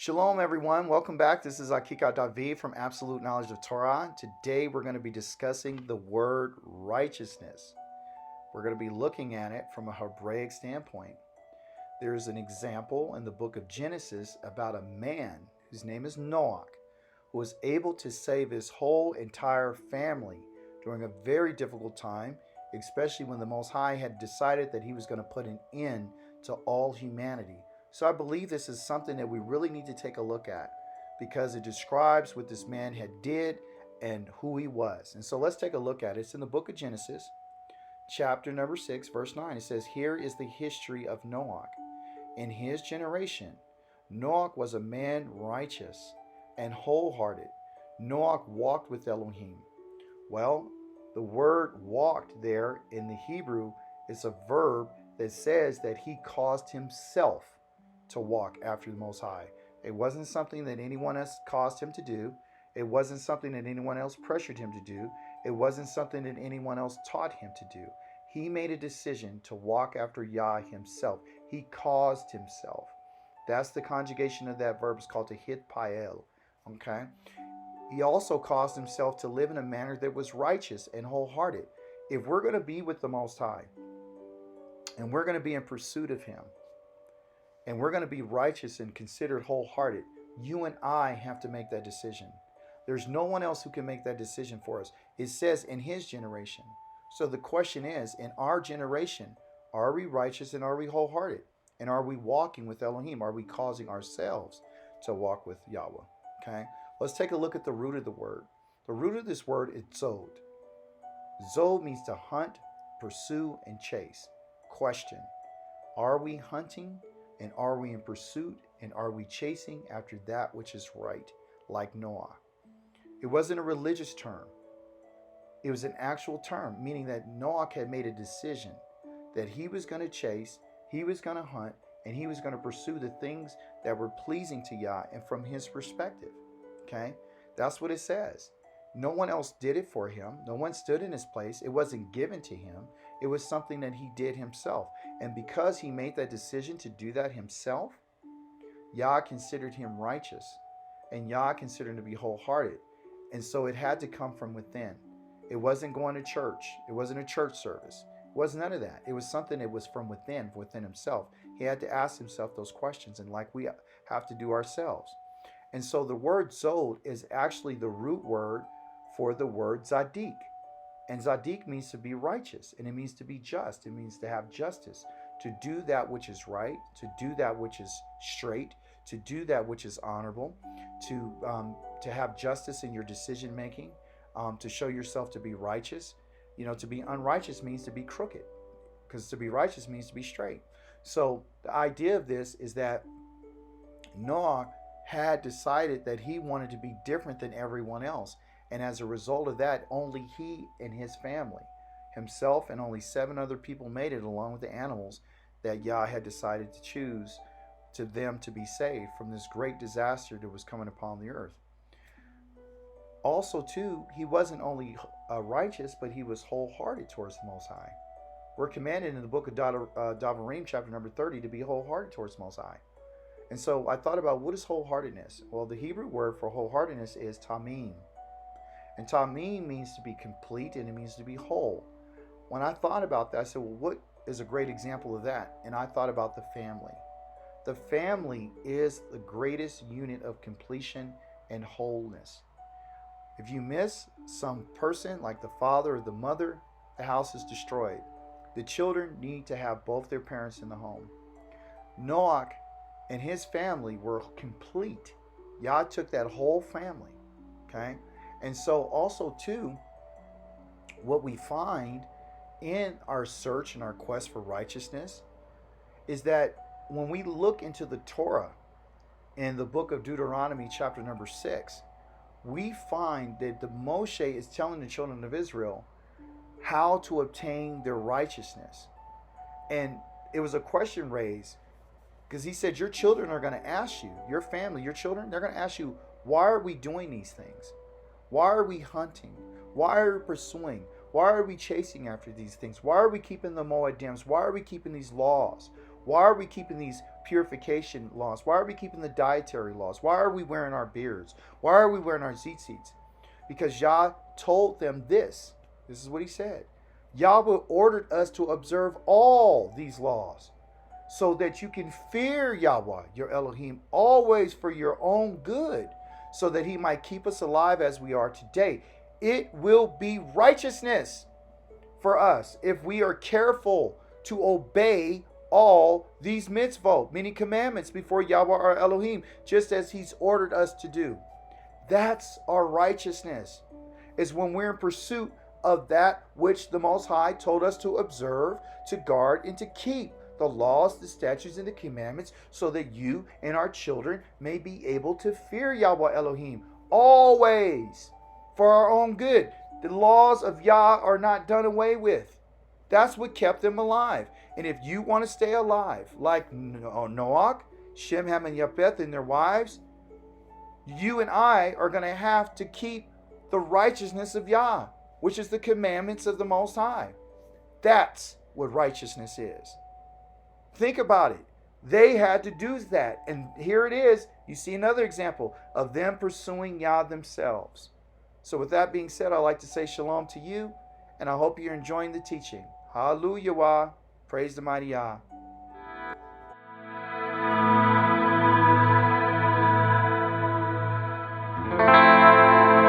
Shalom, everyone. Welcome back. This is Achi'ka Da'veed from Absolute Knowledge of Torah. Today, we're going to be discussing the word righteousness. We're going to be looking at it from a Hebraic standpoint. There is an example in the book of Genesis about a man whose name is Noach, who was able to save his whole entire family during a very difficult time, especially when the Most High had decided that he was going to put an end to all humanity. So I believe this is something that we really need to take a look at because it describes what this man had did and who he was. And so let's take a look at it. It's in the book of Genesis, chapter number 6, verse 9. It says, "Here is the history of Noach. In his generation, Noach was a man righteous and wholehearted. Noach walked with Elohim." Well, the word walked there in the Hebrew is a verb that says that he caused himself to walk after the Most High. It wasn't something that anyone else caused him to do. It wasn't something that anyone else pressured him to do. It wasn't something that anyone else taught him to do. He made a decision to walk after Yah himself. He caused himself. That's the conjugation of that verb. It's called to hitpael. Okay? He also caused himself to live in a manner that was righteous and wholehearted. If we're going to be with the Most High, and we're going to be in pursuit of him, and we're going to be righteous and considered wholehearted, you and I have to make that decision. There's no one else who can make that decision for us. It says in his generation. So the question is, in our generation, are we righteous and are we wholehearted? And are we walking with Elohim? Are we causing ourselves to walk with Yahweh? Okay, let's take a look at the root of the word. The root of this word is zod. Zod means to hunt, pursue, and chase. Question: are we hunting? And are we in pursuit? And are we chasing after that which is right, like Noah? It wasn't a religious term. It was an actual term, meaning that Noah had made a decision that he was going to chase, he was going to hunt, and he was going to pursue the things that were pleasing to Yah and from his perspective. Okay? That's what it says. No one else did it for him. No one stood in his place. It wasn't given to him. It was something that he did himself. And because he made that decision to do that himself, Yah considered him righteous. And Yah considered him to be wholehearted. And so it had to come from within. It wasn't going to church. It wasn't a church service. It wasn't none of that. It was something that was from within himself. He had to ask himself those questions, and like we have to do ourselves. And so the word zod is actually the root word for the word zadik. And zadik means to be righteous, and it means to be just. It means to have justice, to do that which is right, to do that which is straight, to do that which is honorable, to have justice in your decision making, to show yourself to be righteous. You know, to be unrighteous means to be crooked, because to be righteous means to be straight. So the idea of this is that Noah had decided that he wanted to be different than everyone else. And as a result of that, only he and his family, himself and only 7 other people made it, along with the animals that Yah had decided to choose to them to be saved from this great disaster that was coming upon the earth. Also, too, he wasn't only righteous, but he was wholehearted towards the Most High. We're commanded in the book of Devarim, chapter number 30, to be wholehearted towards the Most High. And so I thought about, what is wholeheartedness? Well, the Hebrew word for wholeheartedness is tamim. And tamim means to be complete, and it means to be whole. When I thought about that, I said, well, what is a great example of that? And I thought about the family. The family is the greatest unit of completion and wholeness. If you miss some person, like the father or the mother, the house is destroyed. The children need to have both their parents in the home. Noach and his family were complete. Yah took that whole family. Okay? And so also too, what we find in our search and our quest for righteousness is that when we look into the Torah in the book of Deuteronomy chapter number 6, we find that the Moshe is telling the children of Israel how to obtain their righteousness. And it was a question raised because he said, your children are going to ask you, your family, your children, they're going to ask you, why are we doing these things? Why are we hunting? Why are we pursuing? Why are we chasing after these things? Why are we keeping the Moedims? Why are we keeping these laws? Why are we keeping these purification laws? Why are we keeping the dietary laws? Why are we wearing our beards? Why are we wearing our tzitzits? Because Yah told them this. This is what he said. Yahweh ordered us to observe all these laws so that you can fear Yahweh, your Elohim, always for your own good, so that he might keep us alive as we are today. It will be righteousness for us if we are careful to obey all these mitzvot, meaning commandments, before Yahweh our Elohim, just as he's ordered us to do. That's our righteousness, is when we're in pursuit of that which the Most High told us to observe, to guard, and to keep the laws, the statutes, and the commandments, so that you and our children may be able to fear Yahweh Elohim always for our own good. The laws of Yah are not done away with. That's what kept them alive. And if you want to stay alive, like Noach, Shem, Ham, and Japheth and their wives, you and I are going to have to keep the righteousness of Yah, which is the commandments of the Most High. That's what righteousness is. Think about it. They had to do that. And here it is. You see another example of them pursuing Yah themselves. So with that being said, I'd like to say shalom to you, and I hope you're enjoying the teaching. Hallelujah. Praise the mighty Yah.